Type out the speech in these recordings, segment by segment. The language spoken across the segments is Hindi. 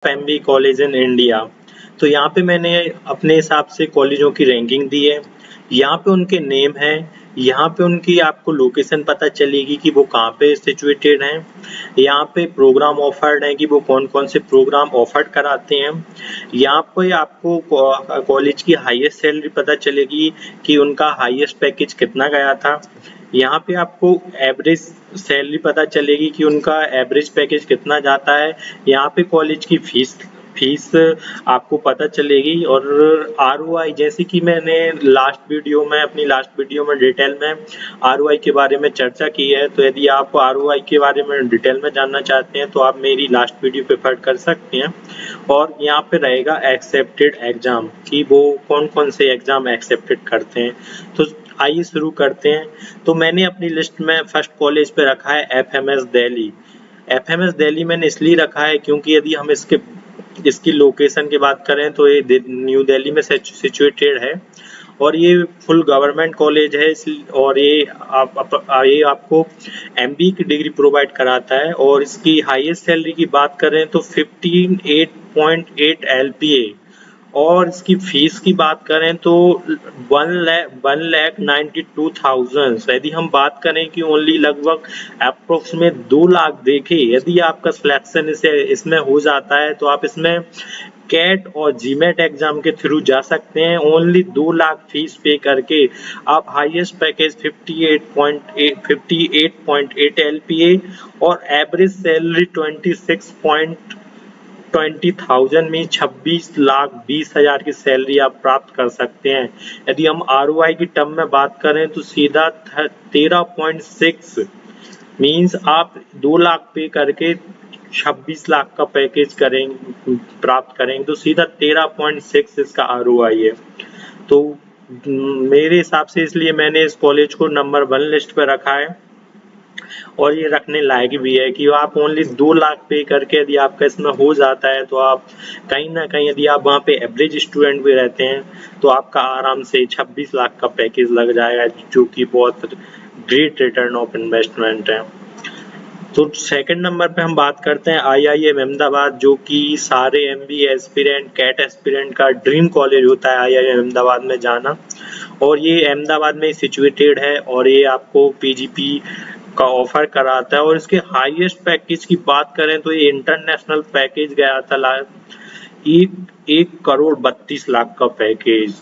MB college in India. तो यहाँ पे मैंने अपने हिसाब से कॉलेजों की रैंकिंग दी है। यहाँ पे उनके नेम है, यहाँ पे उनकी आपको लोकेशन पता चलेगी कि वो कहाँ पे सिचुएटेड हैं। यहाँ पे प्रोग्राम ऑफर्ड है कि वो कौन कौन से प्रोग्राम ऑफर्ड कराते हैं। यहाँ पे आपको कॉलेज की हाईएस्ट सैलरी पता चलेगी कि उनका हाईएस्ट पैकेज कितना गया था। यहाँ पे आपको एवरेज सैलरी पता चलेगी कि उनका एवरेज पैकेज कितना जाता है। यहाँ पे कॉलेज की फीस फीस आपको पता चलेगी। और आरओआई, जैसे कि मैंने अपनी लास्ट वीडियो में डिटेल में आरओआई के बारे में चर्चा की है। तो यदि आप आरओआई के बारे में डिटेल में जानना चाहते हैं तो आप मेरी लास्ट वीडियो पे रेफर कर सकते हैं। और यहाँ पे रहेगा एक्सेप्टेड एग्जाम कि वो कौन कौन से एग्जाम एक्सेप्टेड करते हैं। तो आइए शुरू करते हैं। तो मैंने अपनी लिस्ट में फर्स्ट कॉलेज पे रखा है एफएमएस दिल्ली। एफएमएस दिल्ली मैंने इसलिए रखा है क्योंकि यदि हम इसकी लोकेशन की बात करें तो ये न्यू दिल्ली में सिचुएटेड है और ये फुल गवर्नमेंट कॉलेज है। और ये आपको एमबी की डिग्री प्रोवाइड कराता है। और इसकी हाईएस्ट सैलरी की बात करें तो 15.8 LPA। और इसकी फीस की बात करें तो 1,92,000। यदि हम बात करें कि ओनली लगभग अप्रोक्सीमेट 2 लाख देखे, यदि आपका सिलेक्शन इसमें हो जाता है तो आप इसमें कैट और जीमेट एग्जाम के थ्रू जा सकते हैं। ओनली 2 लाख फीस पे करके आप हाईएस्ट पैकेज 58.8 LPA और एवरेज सैलरी 20,000 में 26,20,000 की सैलरी आप प्राप्त कर सकते हैं। यदि हम आरओआई की टर्म में बात करें तो सीधा 13.6 मीन्स आप 2 लाख पे करके 26 लाख का पैकेज प्राप्त करेंगे तो सीधा 13.6 इसका आरओआई है। तो मेरे हिसाब से इसलिए मैंने इस कॉलेज को नंबर 1 लिस्ट पे रखा है। और ये रखने लायक भी है कि आप ओनली 2 लाख पे करके यदि आपका इसमें हो जाता है तो आप कहीं ना कहीं, यदि आप वहाँ पे एवरेज स्टूडेंट भी रहते हैं तो आपका आराम से 26 लाख का पैकेज लग जाएगा, जो कि बहुत ग्रेट रिटर्न ऑफ इन्वेस्टमेंट है। तो सेकंड नंबर पे हम बात करते हैं आईआईएम अहमदाबाद, जो कि सारे एमबीए एस्पिरेंट, कैट एस्पिरेंट का ड्रीम कॉलेज होता है आईआईएम अहमदाबाद में जाना। और ये अहमदाबाद में सिचुएटेड है और ये आपको पीजीपी का ऑफर कराता है। और इसके हाईएस्ट पैकेज की बात करें तो ये इंटरनेशनल पैकेज गया था 1,32,00,000 का पैकेज।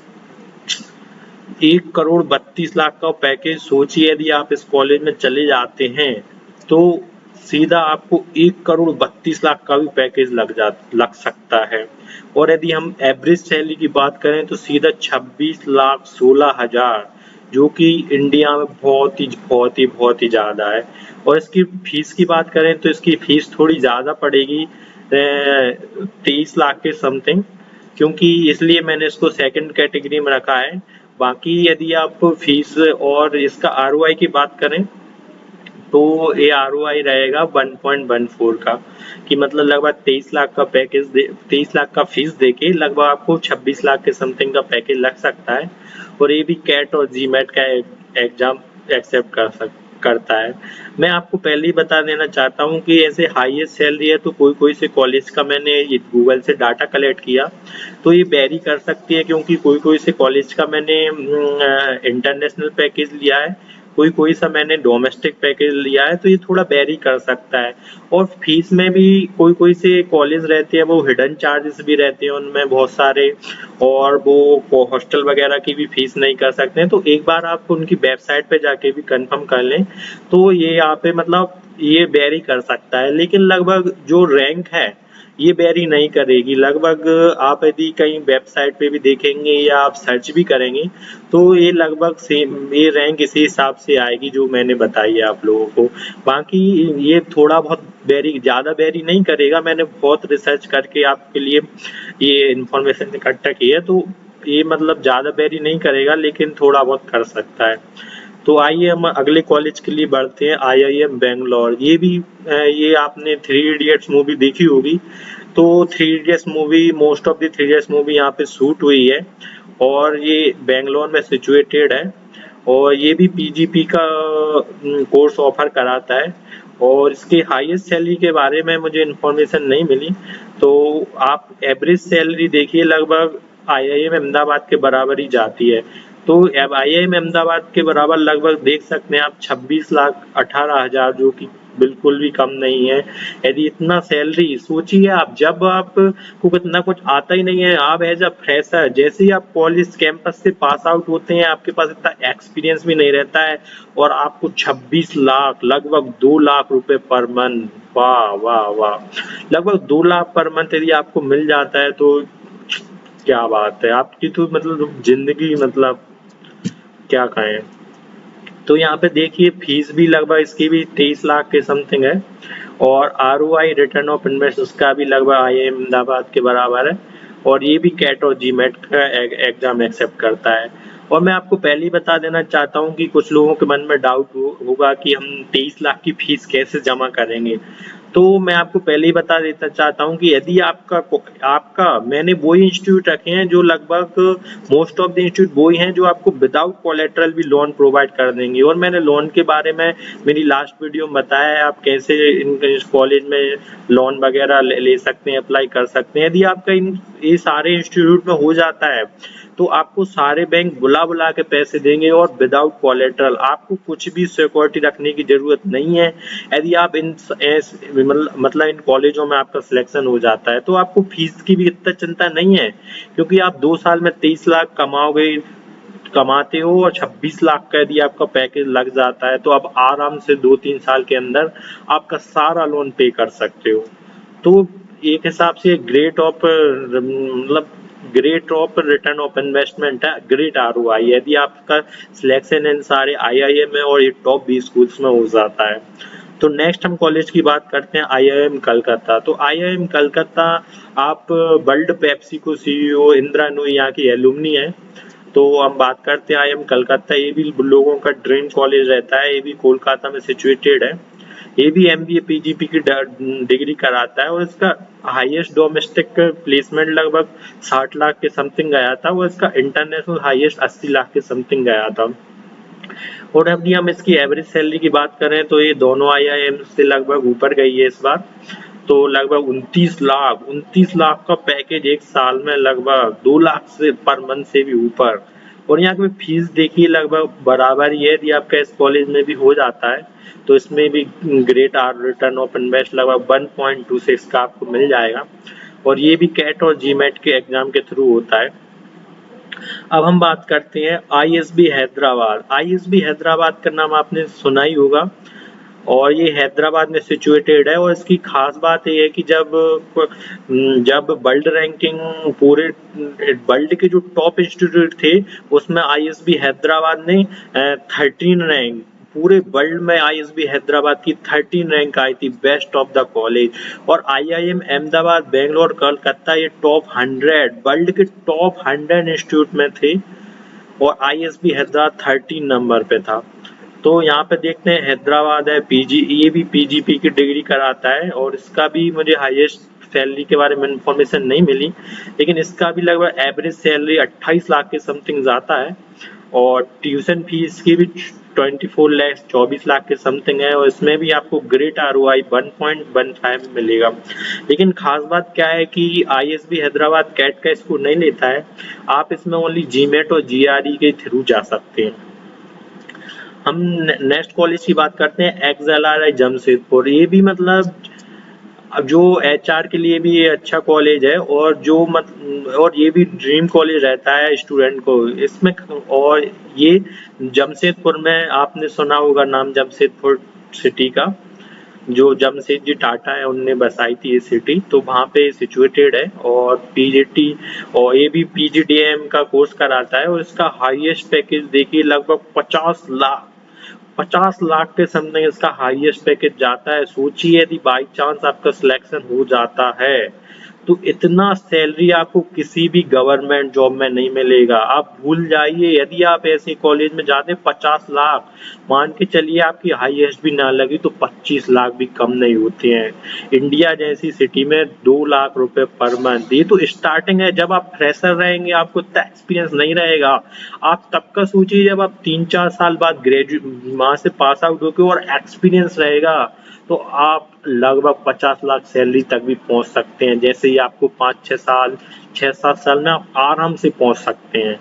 1,32,00,000 का पैकेज सोचिए, यदि आप इस कॉलेज में चले जाते हैं तो सीधा आपको 1,32,00,000 का भी पैकेज लग सकता है। और यदि हम एवरेज सैलरी की बात करें तो सीधा 26,16,000, जो कि इंडिया में बहुत ही ज़्यादा है। और इसकी फीस की बात करें तो इसकी फीस थोड़ी ज़्यादा पड़ेगी, 23 लाख के समथिंग, क्योंकि इसलिए मैंने इसको सेकंड कैटेगरी में रखा है। बाकी यदि आप फीस और इसका आरओआई की बात करें तो ये आरओआई रहेगा 1.14 का, कि मतलब लगभग 23 लाख का 23 लाख का फीस देके लगभग आपको 26 लाख के समथिंग का पैकेज लग सकता है। और ये भी कैट और जीमेट का एग्जाम एक्सेप्ट करता है। मैं आपको पहले ही बता देना चाहता हूँ कि ऐसे हाईएस्ट सैलरी है तो कोई से कॉलेज का मैंने गूगल से डाटा कलेक्ट किया तो ये वेरी कर सकती है, क्योंकि कोई से कॉलेज का मैंने इंटरनेशनल पैकेज लिया है, कोई सा मैंने डोमेस्टिक पैकेज लिया है, तो ये थोड़ा वेरी कर सकता है। और फीस में भी कोई से कॉलेज रहते हैं वो हिडन चार्जेस भी रहते हैं उनमें बहुत सारे, और वो हॉस्टल वगैरह की भी फीस नहीं कर सकते हैं। तो एक बार आप उनकी वेबसाइट पे जाके भी कंफर्म कर लें तो ये यहाँ पे मतलब ये वेरी कर सकता है। लेकिन लगभग जो रैंक है ये वेरी नहीं करेगी। लगभग आप यदि कहीं वेबसाइट पे भी देखेंगे या आप सर्च भी करेंगे तो ये लगभग सेम, ये रैंक इसी हिसाब से आएगी जो मैंने बताई है आप लोगों को। बाकी ये थोड़ा बहुत ज़्यादा वेरी नहीं करेगा। मैंने बहुत रिसर्च करके आपके लिए ये इंफॉर्मेशन इकट्ठा की है, तो ये मतलब ज़्यादा वेरी नहीं करेगा लेकिन थोड़ा बहुत कर सकता है। तो आइए हम अगले कॉलेज के लिए बढ़ते हैं, आईआईएम बेंगलोर। ये आपने 3 इडियट्स मूवी देखी होगी। तो 3 idiots movie, most of the 3 idiots movie यहाँ पे शूट हुई है और ये बेंगलोर में सिचुएटेड है। और ये भी पीजीपी का कोर्स ऑफर कराता है। और इसके हाईएस्ट सैलरी के बारे में मुझे इन्फॉर्मेशन नहीं मिली, तो आप एवरेज सैलरी देखिए लगभग IIM अहमदाबाद के बराबर ही जाती है। तो अब IIM अहमदाबाद के बराबर लगभग देख सकते हैं आप 26,18,000, जो कि बिल्कुल भी कम नहीं है। यदि इतना सैलरी सोचिए आप, जब आपको इतना कुछ आता ही नहीं है, आप एज अ फ्रेशर जैसे ही आप कॉलेज कैंपस से पास आउट होते हैं, आपके पास इतना एक्सपीरियंस भी नहीं रहता है और आपको 26 लाख लगभग 2 लाख रुपए पर मंथ, वाह वाह वाह, लगभग 2 लाख पर मंथ यदि आपको मिल जाता है तो क्या बात है आपकी, तो मतलब जिंदगी मतलब क्या कहें। तो यहाँ पे देखिए फीस भी लगभग इसकी भी 23 लाख के समथिंग है और ROI रिटर्न ऑफ इन्वेस्ट उसका भी लगभग IIM अहमदाबाद के बराबर है और ये भी कैट और जीमेट का एग्जाम एक्सेप्ट करता है। और मैं आपको पहले ही बता देना चाहता हूँ कि कुछ लोगों के मन में डाउट होगा कि हम 23 लाख की फीस कैसे जमा करेंगे। तो मैं आपको पहले ही बता देना चाहता हूँ कि यदि आपका मैंने वही इंस्टीट्यूट रखे हैं जो लगभग मोस्ट ऑफ द इंस्टीट्यूट वही हैं जो आपको विदाउट कोलेट्रल भी लोन प्रोवाइड कर देंगे। और मैंने लोन के बारे में मेरी लास्ट वीडियो में बताया है आप कैसे इस कॉलेज में लोन वगैरह ले सकते हैं, अप्लाई कर सकते हैं। यदि आपका ये सारे इंस्टीट्यूट में हो जाता है तो आपको सारे बैंक बुला बुला के पैसे देंगे और विदाउट कोलेट्रल, आपको कुछ भी सिक्योरिटी रखने की जरूरत नहीं है। यदि आप मतलब इन कॉलेजों में आपका सिलेक्शन हो जाता है तो आपको फीस की भी इतना चिंता नहीं है, क्योंकि आप 2 साल में 23 लाख कमाते हो और 26 लाख का यदि आपका पैकेज लग जाता है तो आप आराम से 2-3 साल के अंदर आपका सारा लोन पे कर सकते हो। तो एक हिसाब से great of return of investment है, ग्रेट ROI यदि आपका सिलेक्शन इन सारे IIM में और ये टॉप 20 स्कूल्स में हो जाता है। तो नेक्स्ट हम कॉलेज की बात करते हैं IIM कलकत्ता। तो IIM कलकत्ता, आप world PepsiCo CEO Indira Nooyi यहाँ की एलुमनी है। तो हम बात करते हैं IIM कलकत्ता, ये भी लोगों का ड्रीम कॉलेज रहता है, ये भी कोलकाता में सिचुएटेड है। ये भी MBA PGP की डिग्री कराता है और इसका हाईएस्ट डोमेस्टिक प्लेसमेंट लगभग 60 लाख के समथिंग गया था और इसका इंटरनेशनल हाईएस्ट 80 लाख के समथिंग गया था। और यदि हम इसकी एवरेज सैलरी की बात करें तो ये दोनों IIM से लगभग ऊपर गई है इस बार। तो लगभग 29 लाख का पैकेज एक साल में, लगभग 2 लाख से पर मंथ से भी ऊपर। और यहाँ की फीस देखिए लगभग बराबर ही है, यदि आपका इस कॉलेज में भी हो जाता है तो इसमें भी ग्रेट रिटर्न ऑफ इन्वेस्ट लगभग 1.26 का आपको मिल जाएगा और ये भी कैट और जीमेट के एग्जाम के थ्रू होता है। अब हम बात करते हैं ISB हैदराबाद। ISB हैदराबाद का नाम आपने सुना ही होगा और ये हैदराबाद में सिचुएटेड है और इसकी खास बात ये है कि जब वर्ल्ड रैंकिंग पूरे वर्ल्ड के जो टॉप इंस्टीट्यूट थे उसमें ISB हैदराबाद ने 13 रैंक, पूरे वर्ल्ड में ISB हैदराबाद की 13 रैंक आई थी बेस्ट ऑफ द कॉलेज। और IIM अहमदाबाद, बेंगलोर, कलकत्ता ये टॉप 100 वर्ल्ड के टॉप 100 इंस्टीट्यूट में थे और ISB हैदराबाद 13 नंबर पे था। तो यहाँ पे देखते हैं हैदराबाद है ये भी PGP की डिग्री कराता है और इसका भी मुझे हाईएस्ट सैलरी के बारे में इंफॉर्मेशन नहीं मिली, लेकिन इसका भी लगभग एवरेज सैलरी 28 लाख के समथिंग जाता है और ट्यूशन फीस की भी 24 लाख के समथिंग है और इसमें भी आपको ग्रेट ROI 1.15 मिलेगा। लेकिन खास बात क्या है कि ISB हैदराबाद कैट का स्कोर नहीं लेता है, आप इसमें ओनली जीमेट और GRE के थ्रू जा सकते हैं। हम नेक्स्ट कॉलेज की बात करते हैं XLRI जमशेदपुर। ये भी मतलब जो HR के लिए भी ये अच्छा कॉलेज है और और ये भी ड्रीम कॉलेज रहता है स्टूडेंट को इसमें। और ये जमशेदपुर में, आपने सुना होगा नाम जमशेदपुर सिटी का, जो जमशेद जी टाटा है उनने बसाई थी ये सिटी, तो वहाँ पे सिचुएटेड है और PGT और ये भी PGDM का कोर्स कराता है और इसका हाईएस्ट पैकेज देखिए लगभग 50 लाख के समथिंग इसका हाईएस्ट पैकेज जाता है। सोचिए यदि बाई चांस आपका सिलेक्शन हो जाता है तो इतना सैलरी आपको किसी भी गवर्नमेंट जॉब में नहीं मिलेगा, आप भूल जाइए। यदि आप ऐसे कॉलेज में जाते 50 लाख, मान के चलिए आपकी हाईएस्ट भी ना लगी तो 25 लाख भी कम नहीं होते हैं। इंडिया जैसी सिटी में 2 लाख रुपए पर मंथ, ये तो स्टार्टिंग है। जब आप फ्रेशर रहेंगे, आपको इतना एक्सपीरियंस नहीं रहेगा, आप तब का सोचिए जब आप 3-4 साल बाद ग्रेजुएट वहां से पास आउट होके और एक्सपीरियंस रहेगा तो आप लगभग 50 लाख सैलरी तक भी पहुंच सकते हैं। जैसे ही आपको 6-7 साल में आप आराम से पहुंच सकते हैं।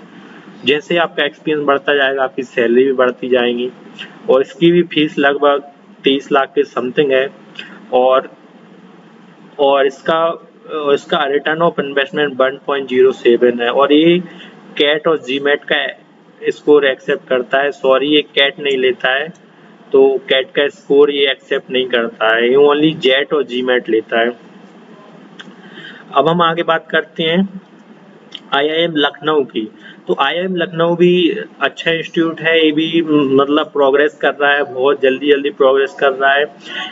जैसे आपका एक्सपीरियंस बढ़ता जाएगा आपकी सैलरी भी बढ़ती जाएगी। और इसकी भी फीस लगभग 30 लाख के समथिंग है। और इसका रिटर्न ऑफ इन्वेस्टमेंट 1.07 है। और ये कैट और जीमेट का स्कोर एक्सेप्ट करता है। सॉरी, ये कैट नहीं लेता है, तो कैट का स्कोर ये एक्सेप्ट नहीं करता है, ये ओनली जेट और जीमेट लेता है। अब हम आगे बात करते हैं आईआईएम लखनऊ की। तो आईआईएम लखनऊ भी अच्छा इंस्टीट्यूट है। ये भी मतलब प्रोग्रेस कर रहा है, बहुत जल्दी जल्दी प्रोग्रेस कर रहा है।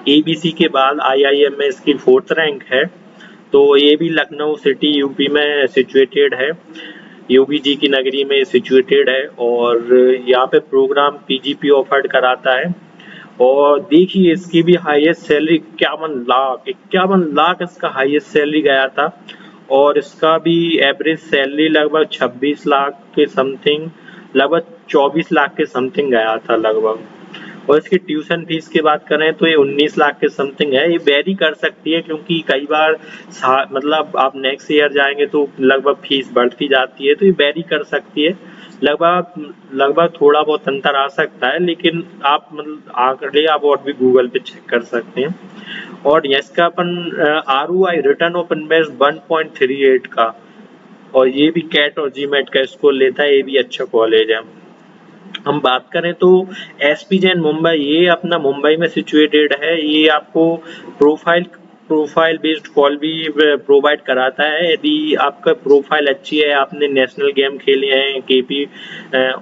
एबीसी के बाद आईआईएम में इसकी 4th रैंक है। तो ये भी लखनऊ सिटी यूपी में सिचुएटेड है, योगी जी की नगरी में सिचुएटेड है। और यहाँ पे प्रोग्राम पीजीपी ऑफर्ड कराता है। और देखिए इसकी भी हाईएस्ट सैलरी 51 लाख इसका हाईएस्ट सैलरी गया था। और इसका भी एवरेज सैलरी लगभग 26 लाख के समथिंग, लगभग 24 लाख के समथिंग गया था लगभग। और इसकी ट्यूशन फीस की बात करें तो ये 19 लाख के समथिंग है। ये वेरी कर सकती है क्योंकि कई बार मतलब आप नेक्स्ट ईयर जाएंगे तो लगभग फीस बढ़ती जाती है, तो ये वेरी कर सकती है। लगभग थोड़ा बहुत अंतर आ सकता है, लेकिन आप मतलब आंकड़े आप और भी गूगल पे चेक कर सकते हैं। और इसका अपन ROI रिटर्न ऑफ इन्वेस्ट 1.38 का, और ये भी कैट और जीमेट का स्कोर लेता है। ये भी अच्छा कॉलेज है। हम बात करें तो एसपी जैन मुंबई, ये अपना मुंबई में सिचुएटेड है। ये आपको प्रोफाइल बेस्ड कॉल भी प्रोवाइड कराता है। यदि आपका प्रोफाइल अच्छी है, आपने नेशनल गेम खेले हैं केपी,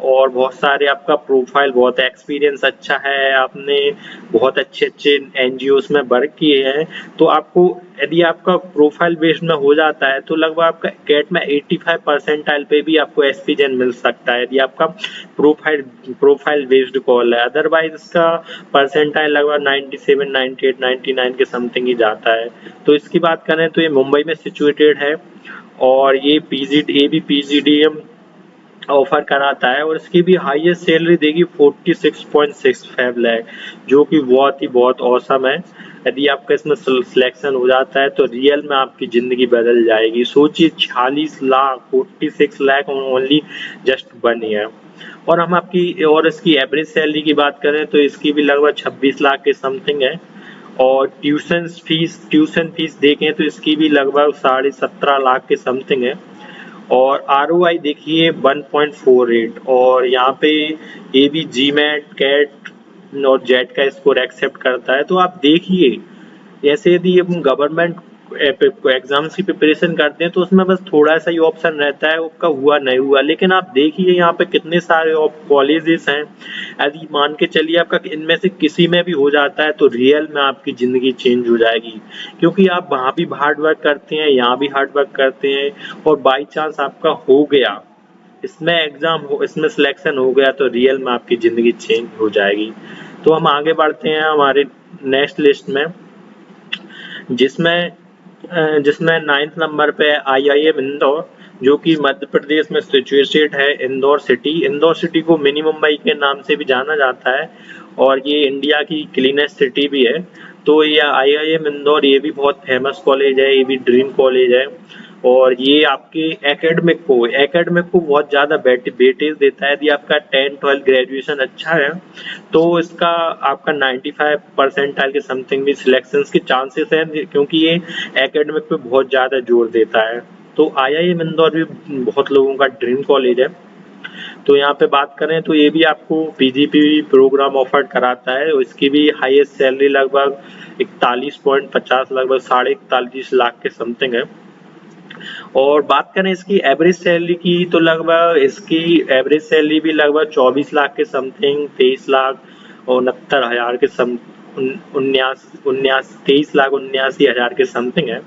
और बहुत सारे आपका प्रोफाइल बहुत एक्सपीरियंस अच्छा है, आपने बहुत अच्छे अच्छे एनजीओस में वर्क किए हैं, तो आपको यदि आपका प्रोफाइल बेस्ड में हो जाता है तो लगभग आपका कैट में 85 परसेंटाइल पे भी आपको एसपी जैन मिल सकता है, यदि आपका प्रोफाइल बेस्ड कॉल है। अदरवाइज इसका परसेंटाइल लगभग 97, 98, 99 के समथिंग ही जाता है। तो इसकी बात करें तो ये मुंबई में सिचुएटेड है। और ये भी पीजीडीएम ऑफर कराता है। और इसकी भी हाईएस्ट सैलरी देगी 46.65 लाख, जो कि बहुत औसम है। यदि आपका इसमें सिलेक्शन हो जाता है तो रियल में आपकी जिंदगी बदल जाएगी। सोचिए 46 lakh, 46 lakh only just 1 year. और हम और इसकी एवरेज सैलरी की बात करें तो इसकी भी लगभग 26 लाख के समथिंग है। और ट्यूशन फीस देखें तो इसकी भी लगभग 17.5 लाख के समथिंग है। और ROI देखिए 1.48। और यहाँ पे ये भी जीमेट, कैट और जेट का स्कोर एक्सेप्ट करता है। तो आप देखिए, जैसे यदि हम गवर्नमेंट एग्जाम्स की प्रिपरेशन करते हैं तो उसमें बस थोड़ा सा ही ऑप्शन रहता है, उसका हुआ नहीं हुआ। लेकिन आप देखिए यहाँ पे कितने सारे कॉलेजेस हैं। यदि मान के चलिए आपका इनमें से किसी में भी हो जाता है तो रियल में आपकी जिंदगी चेंज हो जाएगी, क्योंकि आप वहाँ भी हार्ड वर्क करते हैं, यहाँ भी हार्ड वर्क करते हैं, और बाई चांस आपका हो गया, इसमें सिलेक्शन हो गया, तो रियल में आपकी जिंदगी चेंज हो जाएगी। तो हम आगे बढ़ते हैं हमारे नेक्स्ट लिस्ट में, जिसमें 9th नंबर पे आईआईएम इंदौर, जो कि मध्य प्रदेश में सिचुएटेड है। इंदौर सिटी को मिनी मुंबई के नाम से भी जाना जाता है, और ये इंडिया की क्लीनेस्ट सिटी भी है। तो ये आईआईएम इंदौर, ये भी बहुत फेमस कॉलेज है, ये भी ड्रीम कॉलेज है। और ये आपके एकेडमिक को बहुत ज्यादा वेटेज देता है। यदि आपका 10-12 ग्रेजुएशन अच्छा है तो इसका आपका 95 परसेंटाइल के समथिंग भी सिलेक्शन के चांसेस हैं, क्योंकि ये एकेडमिक पे बहुत ज्यादा जोर देता है। तो आईआईएम इंदौर भी बहुत लोगों का ड्रीम कॉलेज है। तो यहाँ पे बात करें तो ये भी आपको पीजीपी प्रोग्राम ऑफर कराता है। इसकी भी हाईएस्ट सैलरी लगभग 41.50, लगभग 41.5 लाख के समथिंग है। और बात करें इसकी एवरेज सैलरी की तो लगभग इसकी एवरेज सैलरी भी लगभग 24 लाख के समथिंग, 23,69,000 के 23,79,000 के समथिंग है।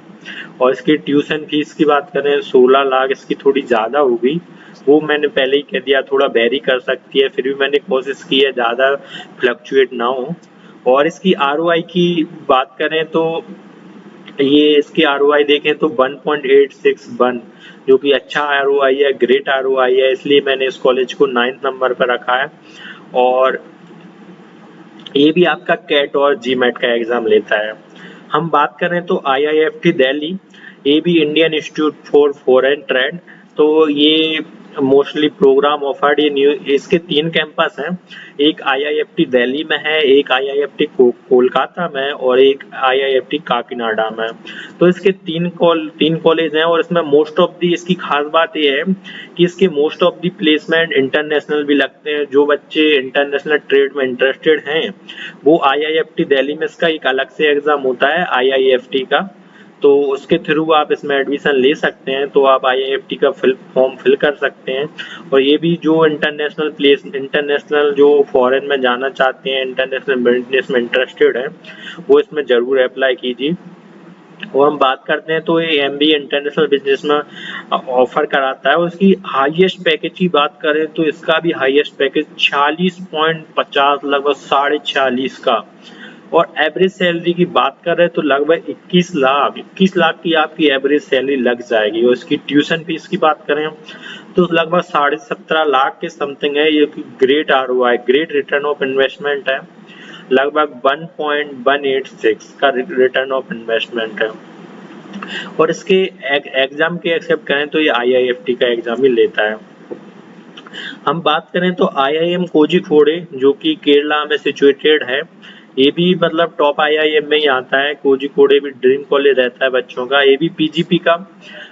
और इसकी ट्यूशन फीस की बात करें 16 लाख, इसकी थोड़ी ज्यादा होगी, वो मैंने पहले ही कह दिया, थोड़ा वेरी कर सकती है, फिर भी मैंने कोशिश की है ज्यादा फ्लक्चुएट ना हो। और इसकी ROI की बात करें तो ये इसकी ROI देखें तो 1.861, जो कि अच्छा ROI है, ग्रेट ROI है, इसलिए मैंने इस कॉलेज को 9th नंबर पर रखा है। और ये भी आपका कैट और जीमेट का एग्जाम लेता है। हम बात करें तो IIFT दिल्ली, ये भी Indian institute for foreign trade, तो ये मोस्टली प्रोग्राम ऑफर्ड, ये न्यू, इसके 3 कैंपस हैं, एक IIFT दिल्ली में है, एक IIFT कोलकाता में और एक IIFT काकीनाडा में। तो इसके 3 कॉलेज हैं और इसमें मोस्ट ऑफ दी, इसकी खास बात ये है कि इसके most of the placement international भी लगते हैं। जो बच्चे इंटरनेशनल ट्रेड में इंटरेस्टेड हैं वो IIFT दिल्ली में, इसका एक अलग से एग्जाम होता है IIFT का, तो उसके थ्रू आप इसमें एडमिशन ले सकते हैं। तो आप IIFT का फॉर्म फिल कर सकते हैं। और ये भी जो इंटरनेशनल जो फॉरेन में जाना चाहते हैं, इंटरनेशनल बिजनेस में इंटरेस्टेड है, वो इसमें जरूर अप्लाई कीजिए। और हम बात करते हैं तो ये MBA इंटरनेशनल बिजनेस में ऑफर कराता है। और इसकी हाईएस्ट पैकेज की बात करें तो इसका भी हाईएस्ट पैकेज 46.50, लगभग 46.5 का। और एवरेज सैलरी की बात करें तो लगभग 21 लाख की आपकी एवरेज सैलरी लग जाएगी। और इसकी ट्यूशन फीस की बात करें तो लगभग 17.5 लाख के समथिंग है। ये great ROI, great return of investment है, लगभग 1.186 का रिटर्न ऑफ इन्वेस्टमेंट है। और इसके एग्जाम के एक्सेप्ट करें तो ये IIFT का एग्जाम ही लेता है। हम बात करें तो IIM कोझिकोडे, जो कि केरला में सिचुएटेड है, ये भी मतलब टॉप IIM में ही आता है। कोझिकोडे भी ड्रीम कॉलेज रहता है बच्चों का। ये भी PGP का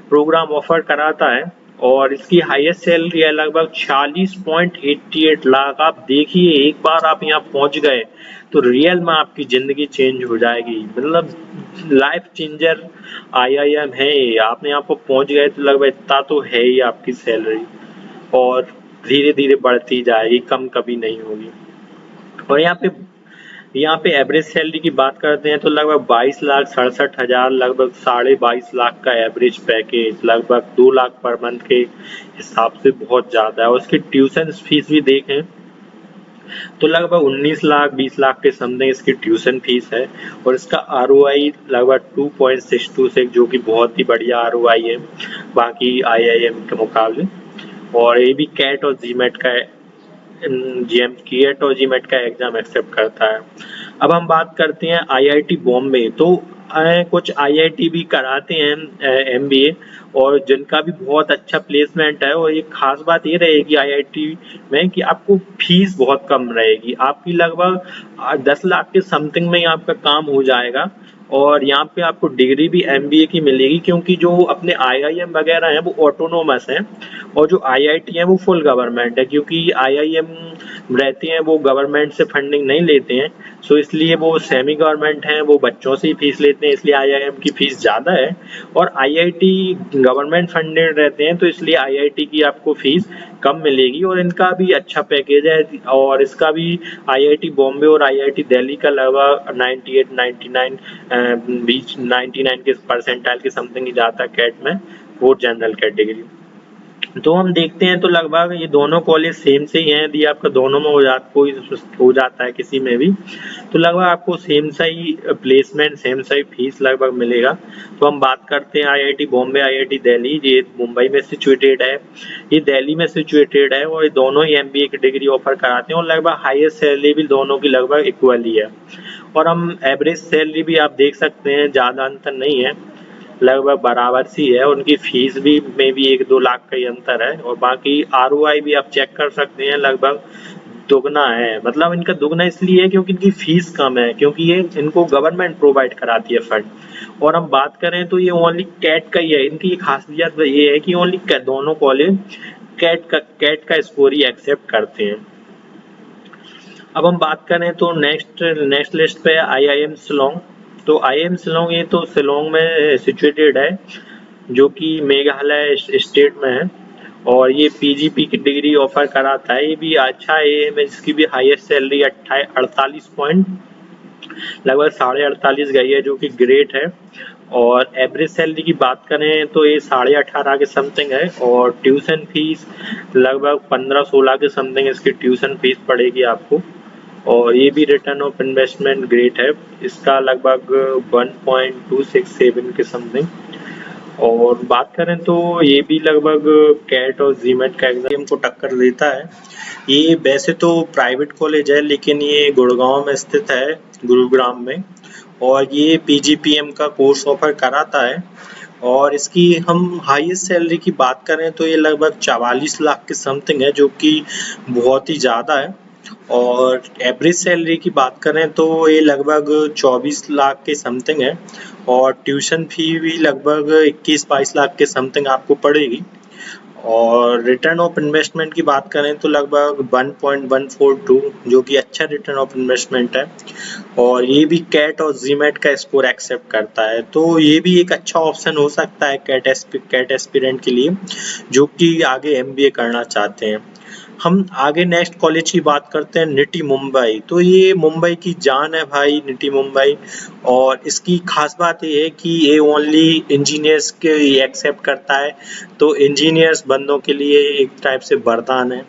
प्रोग्राम ऑफर कराता है और इसकी हाईएस्ट सैलरी है लगभग 46.88 लाख। आप देखिए, एक बार आप यहाँ पहुंच गए तो रियल में आपकी जिंदगी चेंज हो जाएगी, मतलब लाइफ चेंजर IIM है। आपने यहाँ पर पहुंच गए तो लगभग इतना तो है ही आपकी सैलरी, और धीरे धीरे बढ़ती जाएगी, कम कभी नहीं होगी। और यहाँ पे एवरेज सैलरी की बात करते हैं तो लगभग 22,67,000, लगभग 22.5 लाख का एवरेज पैकेज, लगभग 2 लाख पर मंथ के हिसाब से बहुत ज्यादा है। और उसकी ट्यूशन फीस भी देखें तो लगभग 19 लाख 20 लाख के समथिंग इसकी ट्यूशन फीस है। और इसका ROI लगभग 2.626, जो कि बहुत ही बढ़िया ROI है बाकी IIM के मुकाबले। और ये भी कैट और जीमेट का GMET का एग्जाम एक्सेप्ट करता है। अब हम बात करते हैं IIT बॉम्बे, तो कुछ IIT भी कराते हैं MBA, और जिनका भी बहुत अच्छा प्लेसमेंट है। और एक खास बात ये रहेगी IIT में कि आपको फीस बहुत कम रहेगी, आपकी लगभग 10 लाख के समथिंग में ही आपका काम हो जाएगा। और यहाँ पे आपको डिग्री भी MBA की मिलेगी, क्योंकि जो अपने IIM वगैरह हैं वो ऑटोनोमस हैं और जो IIT है वो फुल गवर्नमेंट है। क्योंकि IIM रहते हैं वो गवर्नमेंट से फंडिंग नहीं लेते हैं, सो इसलिए वो सेमी गवर्नमेंट हैं, वो बच्चों से ही फीस लेते हैं, इसलिए IIM की फीस ज़्यादा है। और IIT गवर्नमेंट फंडेड रहते हैं, तो इसलिए IIT की आपको फीस कम मिलेगी। और इनका भी अच्छा पैकेज है, और इसका भी IIT बॉम्बे और IIT दिल्ली का लगभग 98 99 बीच 99 के परसेंटाइल के समथिंग ही जाता है कैट में, फोर्थ जनरल कैटेगरी। तो हम देखते हैं तो लगभग ये दोनों कॉलेज सेम से ही हैं। यदि आपका दोनों में हो जाता है किसी में भी, तो लगभग आपको सेम सा ही प्लेसमेंट, सेम सा ही फीस लगभग मिलेगा। तो हम बात करते हैं IIT बॉम्बे, IIT दिल्ली, ये मुंबई में सिचुएटेड है, ये दिल्ली में सिचुएटेड है, और ये दोनों ही MBA की डिग्री ऑफर कराते हैं। और लगभग हाईएस्ट सैलरी भी दोनों की लगभग इक्वल ही है। और हम एवरेज सैलरी भी आप देख सकते हैं, ज़्यादा अंतर नहीं है, लगभग बराबर सी है। उनकी फीस भी में भी 1-2 लाख का ही अंतर है। और बाकी ROI भी आप चेक कर सकते हैं, लगभग दुगना है। मतलब इनका दुगना इसलिए है क्योंकि इनकी फीस कम है, क्योंकि ये इनको गवर्नमेंट प्रोवाइड कराती है फंड। और हम बात करें तो ये ओनली कैट का ही है। इनकी खासियत ये है कि ओनली दोनों कॉलेज कैट का स्कोर ही एक्सेप्ट करते हैं। अब हम बात करें तो नेक्स्ट लिस्ट पे IIM शिलोंग। तो IIM शिलोंग, ये तो शिलोंग में सिचुएटेड है, जो कि मेघालय स्टेट में है। और ये PGP की डिग्री ऑफर कराता है। ये भी अच्छा है, इसकी भी हाईएस्ट सैलरी 48 पॉइंट, लगभग 48.5 गई है, जो कि ग्रेट है। और एवरेज सैलरी की बात करें तो ये 18.5 के समथिंग है। और ट्यूशन फीस लगभग 15-16 के समथिंग इसकी ट्यूशन फीस पड़ेगी आपको। और ये भी रिटर्न ऑफ इन्वेस्टमेंट ग्रेट है, इसका लगभग 1.267 के समथिंग। और बात करें तो ये भी लगभग कैट और जीमेट का एग्जाम को टक्कर देता है। ये वैसे तो प्राइवेट कॉलेज है, लेकिन ये गुड़गांव में स्थित है, गुरुग्राम में। और ये पीजीपीएम का कोर्स ऑफर कराता है। और इसकी हम हाईएस्ट सैलरी की बात करें तो ये लगभग 44 लाख के समथिंग है, जो कि बहुत ही ज़्यादा है। और एवरेज सैलरी की बात करें तो ये लगभग 24 लाख के समथिंग है। और ट्यूशन फी भी लगभग 21-22 लाख के समथिंग आपको पड़ेगी। और रिटर्न ऑफ इन्वेस्टमेंट की बात करें तो लगभग 1.142, जो कि अच्छा रिटर्न ऑफ इन्वेस्टमेंट है। और ये भी कैट और जीमेट का स्कोर एक्सेप्ट करता है, तो ये भी एक अच्छा ऑप्शन हो सकता है कैट एस्पिरेंट के लिए, जो कि आगे एमबीए करना चाहते हैं। हम आगे नेक्स्ट कॉलेज की बात करते हैं, निटी मुंबई। तो ये मुंबई की जान है भाई, निटी मुंबई। और इसकी खास बात ये है कि ये ओनली इंजीनियर्स के एक्सेप्ट करता है। तो इंजीनियर्स बंदों के लिए एक टाइप से वरदान है,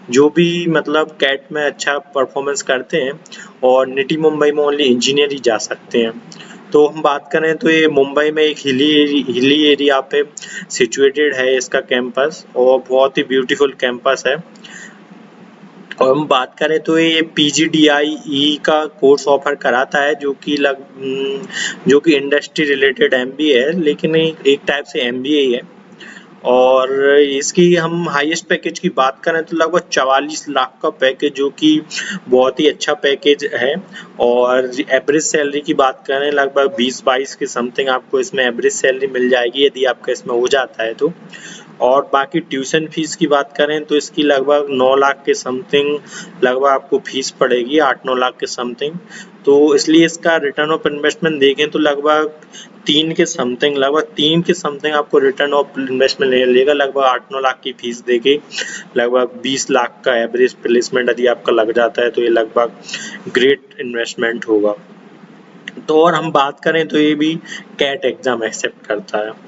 जो भी मतलब कैट में अच्छा परफॉर्मेंस करते हैं। और निटी मुंबई में ओनली इंजीनियर ही जा सकते हैं। तो हम बात करें तो ये मुंबई में एक हिली एरिया पे सिचुएटेड है इसका कैंपस, और बहुत ही ब्यूटीफुल कैंपस है। और हम बात करें तो ये पीजीडीआई का कोर्स ऑफर कराता है, जो कि इंडस्ट्री रिलेटेड एमबीए है, लेकिन एक टाइप से एमबीए ही है। और इसकी हम हाईएस्ट पैकेज की बात करें तो लगभग 44 लाख का पैकेज, जो कि बहुत ही अच्छा पैकेज है। और एवरेज सैलरी की बात करें लगभग 20-22 के समथिंग आपको इसमें एवरेज सैलरी मिल जाएगी, यदि आपका इसमें हो जाता है तो। और बाकी ट्यूशन फीस की बात करें तो इसकी लगभग 9 लाख के समथिंग लगभग आपको फीस पड़ेगी, 8-9 लाख के समथिंग। तो इसलिए इसका रिटर्न ऑफ इन्वेस्टमेंट देखें तो लगभग 3 के समथिंग आपको रिटर्न ऑफ इन्वेस्टमेंट लेगा, लगभग 8-9 लाख की फीस देके लगभग 20 लाख का एवरेज प्लेसमेंट यदि आपका लग जाता है, तो ये लगभग ग्रेट इन्वेस्टमेंट होगा। तो और हम बात करें तो ये भी कैट एग्जाम एक्सेप्ट करता है।